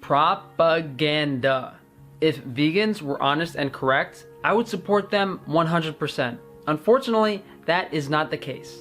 Propaganda. If vegans were honest and correct, I would support them 100%. Unfortunately, that is not the case.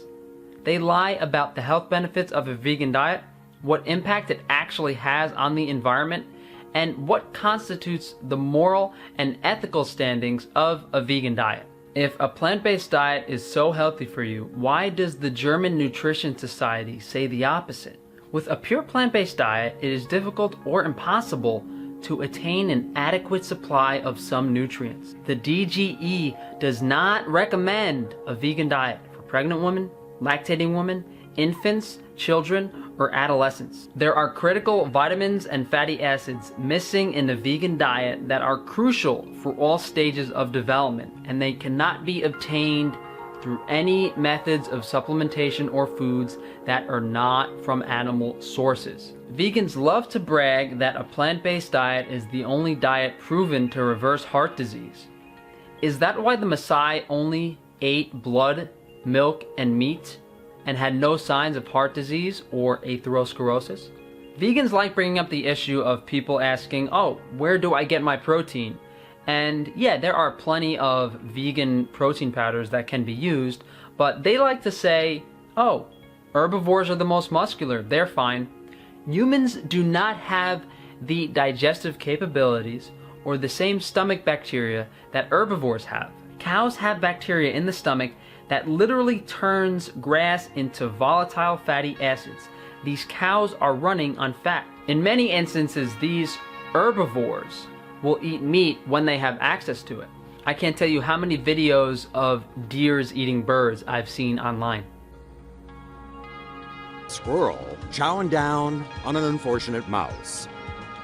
They lie about the health benefits of a vegan diet, what impact it actually has on the environment, and what constitutes the moral and ethical standings of a vegan diet. If a plant-based diet is so healthy for you, why does the German Nutrition Society say the opposite? With a pure plant-based diet, it is difficult or impossible to attain an adequate supply of some nutrients. The DGE does not recommend a vegan diet for pregnant women, lactating women, infants, children, or adolescents. There are critical vitamins and fatty acids missing in the vegan diet that are crucial for all stages of development, and they cannot be obtained through any methods of supplementation or foods that are not from animal sources. Vegans love to brag that a plant-based diet is the only diet proven to reverse heart disease. Is that why the Maasai only ate blood, milk, and meat, and had no signs of heart disease or atherosclerosis? Vegans like bringing up the issue of people asking, oh, where do I get my protein? And yeah, there are plenty of vegan protein powders that can be used, but they like to say, oh, herbivores are the most muscular, they're fine. Humans do not have the digestive capabilities or the same stomach bacteria that herbivores have. Cows have bacteria in the stomach that literally turns grass into volatile fatty acids. These cows are running on fat. In many instances, these herbivores will eat meat when they have access to it. I can't tell you how many videos of deers eating birds I've seen online. Squirrel chowing down on an unfortunate mouse.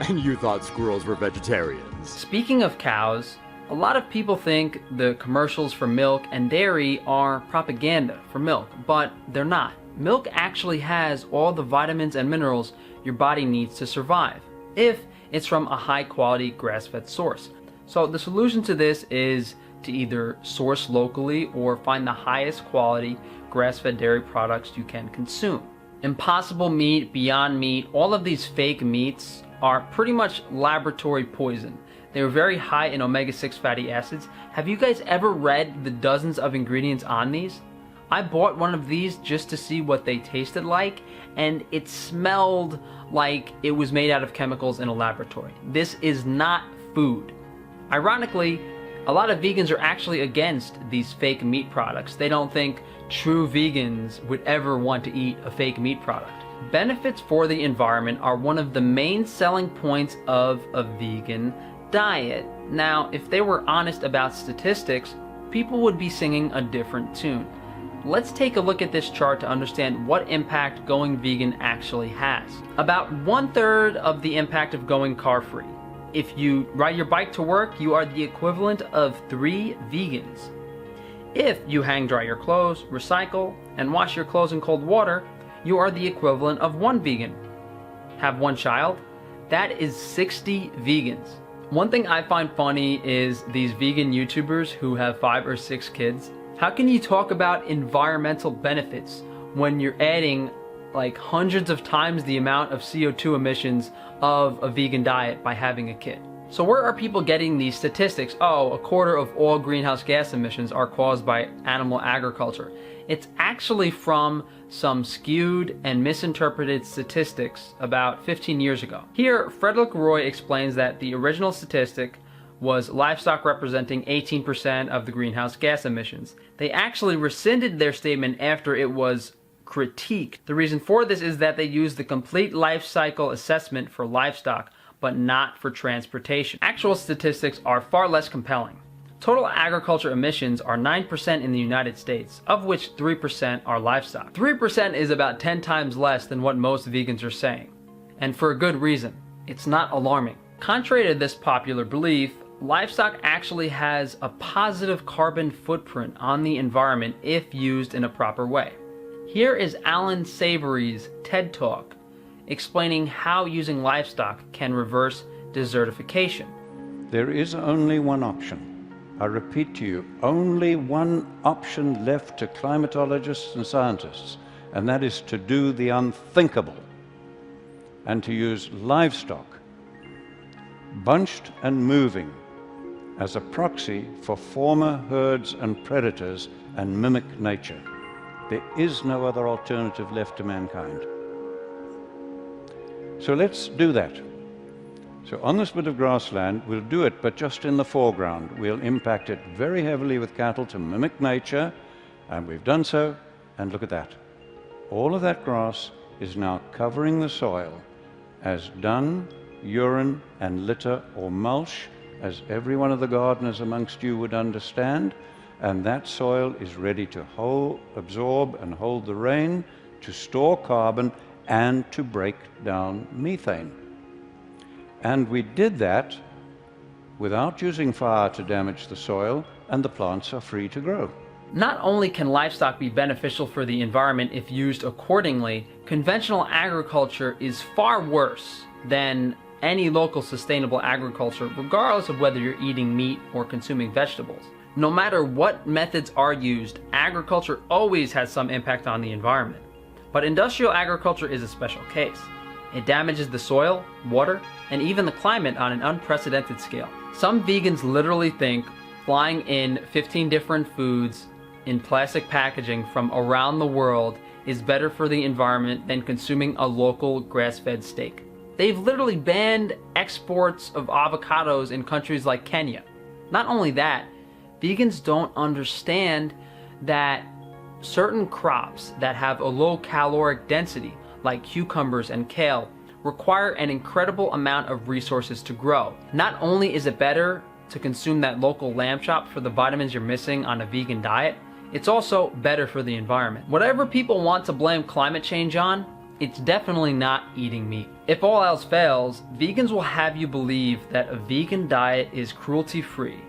And you thought squirrels were vegetarians. Speaking of cows, a lot of people think the commercials for milk and dairy are propaganda for milk, but they're not. Milk actually has all the vitamins and minerals your body needs to survive, if it's from a high-quality grass-fed source. So the solution to this is to either source locally or find the highest quality grass-fed dairy products you can consume. Impossible Meat, Beyond Meat, all of these fake meats are pretty much laboratory poison. They're very high in omega-6 fatty acids. Have you guys ever read the dozens of ingredients on these? I bought one of these just to see what they tasted like, and it smelled like it was made out of chemicals in a laboratory. This is not food. Ironically, a lot of vegans are actually against these fake meat products. They don't think true vegans would ever want to eat a fake meat product. Benefits for the environment are one of the main selling points of a vegan diet. Now, if they were honest about statistics, people would be singing a different tune. Let's take a look at this chart to understand what impact going vegan actually has. About 1/3 of the impact of going car-free. If you ride your bike to work, you are the equivalent of 3 vegans. If you hang dry your clothes, recycle, and wash your clothes in cold water, you are the equivalent of 1 vegan. Have 1 child? That is 60 vegans. One thing I find funny is these vegan YouTubers who have 5 or 6 kids. How can you talk about environmental benefits when you're adding like hundreds of times the amount of CO2 emissions of a vegan diet by having a kid? So where are people getting these statistics? Oh, 1/4 of all greenhouse gas emissions are caused by animal agriculture. It's actually from some skewed and misinterpreted statistics about 15 years ago. Here, Frederick Roy explains that the original statistic was livestock representing 18% of the greenhouse gas emissions. They actually rescinded their statement after it was critiqued. The reason for this is that they used the complete life cycle assessment for livestock, but not for transportation. Actual statistics are far less compelling. Total agriculture emissions are 9% in the United States, of which 3% are livestock. 3% is about 10 times less than what most vegans are saying. And for a good reason. It's not alarming. Contrary to this popular belief, livestock actually has a positive carbon footprint on the environment if used in a proper way. Here is Alan Savory's TED Talk explaining how using livestock can reverse desertification. There is only one option. I repeat to you, only one option left to climatologists and scientists, and that is to do the unthinkable and to use livestock bunched and moving, as a proxy for former herds and predators and mimic nature. There is no other alternative left to mankind. So let's do that. So on this bit of grassland, we'll do it, but just in the foreground. We'll impact it very heavily with cattle to mimic nature, and we've done so, and look at that. All of that grass is now covering the soil as dung, urine, and litter or mulch, as every one of the gardeners amongst you would understand, and that soil is ready to absorb and hold the rain, to store carbon, and to break down methane. And we did that without using fire to damage the soil, and the plants are free to grow. Not only can livestock be beneficial for the environment if used accordingly, conventional agriculture is far worse than any local sustainable agriculture, regardless of whether you're eating meat or consuming vegetables. No matter what methods are used, agriculture always has some impact on the environment. But industrial agriculture is a special case. It damages the soil, water, and even the climate on an unprecedented scale. Some vegans literally think flying in 15 different foods in plastic packaging from around the world is better for the environment than consuming a local grass-fed steak. They've literally banned exports of avocados in countries like Kenya. Not only that, vegans don't understand that certain crops that have a low caloric density, like cucumbers and kale, require an incredible amount of resources to grow. Not only is it better to consume that local lamb chop for the vitamins you're missing on a vegan diet, it's also better for the environment. Whatever people want to blame climate change on, it's definitely not eating meat. If all else fails, vegans will have you believe that a vegan diet is cruelty-free,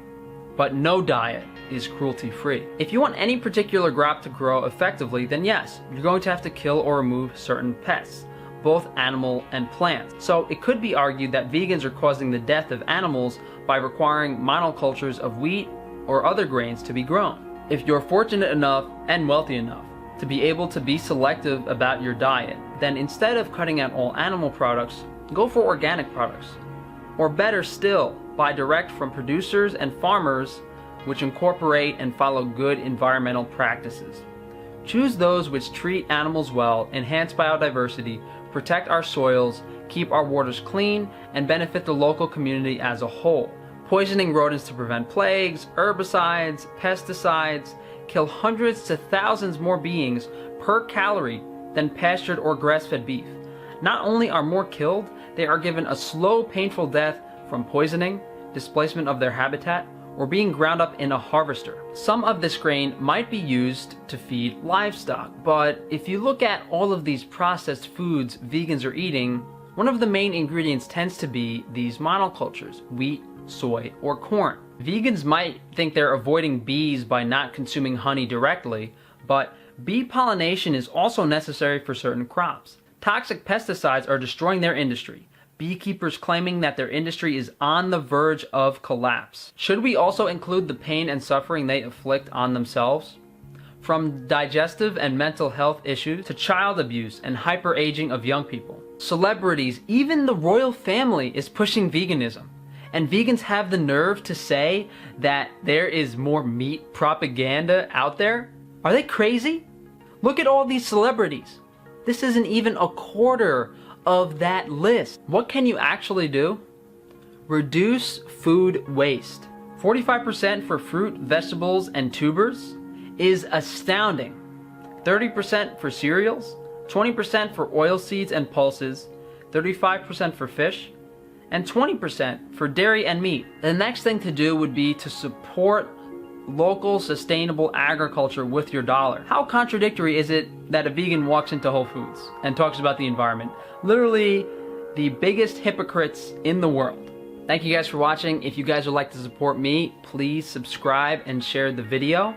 but no diet is cruelty-free. If you want any particular crop to grow effectively, then yes, you're going to have to kill or remove certain pests, both animal and plant. So it could be argued that vegans are causing the death of animals by requiring monocultures of wheat or other grains to be grown. If you're fortunate enough and wealthy enough to be able to be selective about your diet, then instead of cutting out all animal products, go for organic products. Or better still, buy direct from producers and farmers which incorporate and follow good environmental practices. Choose those which treat animals well, enhance biodiversity, protect our soils, keep our waters clean, and benefit the local community as a whole. Poisoning rodents to prevent plagues, herbicides, pesticides, kill hundreds to thousands more beings per calorie than pastured or grass-fed beef. Not only are more killed, they are given a slow, painful death from poisoning, displacement of their habitat, or being ground up in a harvester. Some of this grain might be used to feed livestock, but if you look at all of these processed foods vegans are eating, one of the main ingredients tends to be these monocultures, wheat, soy, or corn. Vegans might think they're avoiding bees by not consuming honey directly, but bee pollination is also necessary for certain crops. Toxic pesticides are destroying their industry, beekeepers claiming that their industry is on the verge of collapse. Should we also include the pain and suffering they inflict on themselves? From digestive and mental health issues to child abuse and hyperaging of young people. Celebrities, even the royal family, is pushing veganism. And vegans have the nerve to say that there is more meat propaganda out there? Are they crazy? Look at all these celebrities. This isn't even a quarter of that list. What can you actually do? Reduce food waste. 45% for fruit, vegetables, and tubers is astounding. 30% for cereals, 20% for oil seeds and pulses, 35% for fish, and 20% for dairy and meat. The next thing to do would be to support local sustainable agriculture with your dollar. How contradictory is it that a vegan walks into Whole Foods and talks about the environment? Literally the biggest hypocrites in the world. Thank you guys for watching. If you guys would like to support me, please subscribe and share the video.